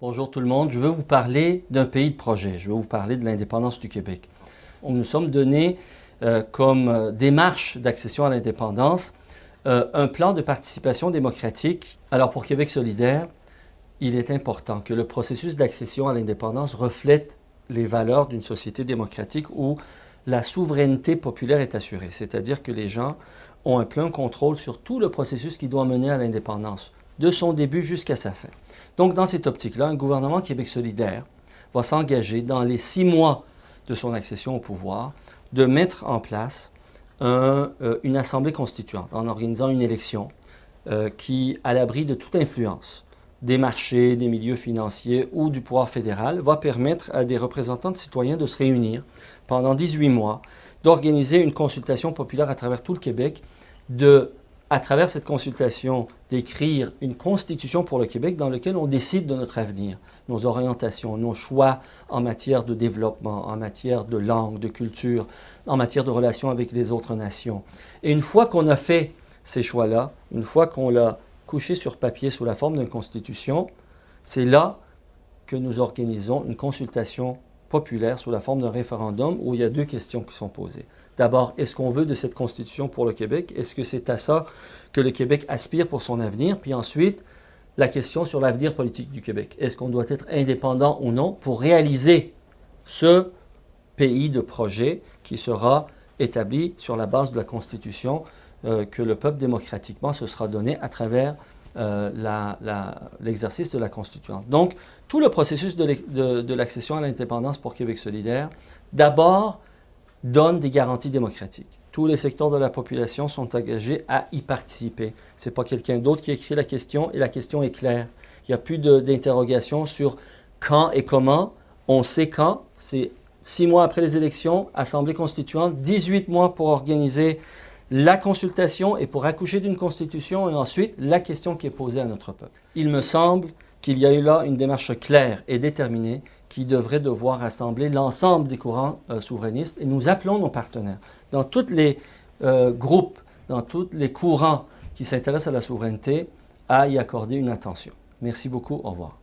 Bonjour tout le monde, je veux vous parler d'un pays de projet, je veux vous parler de l'indépendance du Québec. On nous sommes donné comme démarche d'accession à l'indépendance un plan de participation démocratique. Alors pour Québec solidaire, il est important que le processus d'accession à l'indépendance reflète les valeurs d'une société démocratique où la souveraineté populaire est assurée, c'est-à-dire que les gens ont un plein contrôle sur tout le processus qui doit mener à l'indépendance, de son début jusqu'à sa fin. Donc, dans cette optique-là, un gouvernement Québec solidaire va s'engager dans les 6 mois de son accession au pouvoir de mettre en place une assemblée constituante en organisant une élection qui, à l'abri de toute influence des marchés, des milieux financiers ou du pouvoir fédéral, va permettre à des représentants de citoyens de se réunir pendant 18 mois, d'organiser une consultation populaire à travers tout le Québec, à travers cette consultation, d'écrire une constitution pour le Québec dans laquelle on décide de notre avenir, nos orientations, nos choix en matière de développement, en matière de langue, de culture, en matière de relations avec les autres nations. Et une fois qu'on a fait ces choix-là, une fois qu'on l'a couché sur papier sous la forme d'une constitution, c'est là que nous organisons une consultation populaire sous la forme d'un référendum où il y a 2 questions qui sont posées. D'abord, est-ce qu'on veut de cette constitution pour le Québec? Est-ce que c'est à ça que le Québec aspire pour son avenir? Puis ensuite, la question sur l'avenir politique du Québec. Est-ce qu'on doit être indépendant ou non pour réaliser ce pays de projet qui sera établi sur la base de la constitution que le peuple démocratiquement se sera donné à travers l'exercice de la Constituante. Donc, tout le processus de l'accession à l'indépendance pour Québec solidaire, d'abord, donne des garanties démocratiques. Tous les secteurs de la population sont engagés à y participer. Ce n'est pas quelqu'un d'autre qui écrit la question et la question est claire. Il n'y a plus d'interrogation sur quand et comment. On sait quand. C'est 6 mois après les élections, Assemblée constituante, 18 mois pour organiser la consultation et pour accoucher d'une constitution et ensuite la question qui est posée à notre peuple. Il me semble qu'il y a eu là une démarche claire et déterminée qui devrait devoir rassembler l'ensemble des courants souverainistes et nous appelons nos partenaires dans tous les groupes, dans tous les courants qui s'intéressent à la souveraineté à y accorder une attention. Merci beaucoup, au revoir.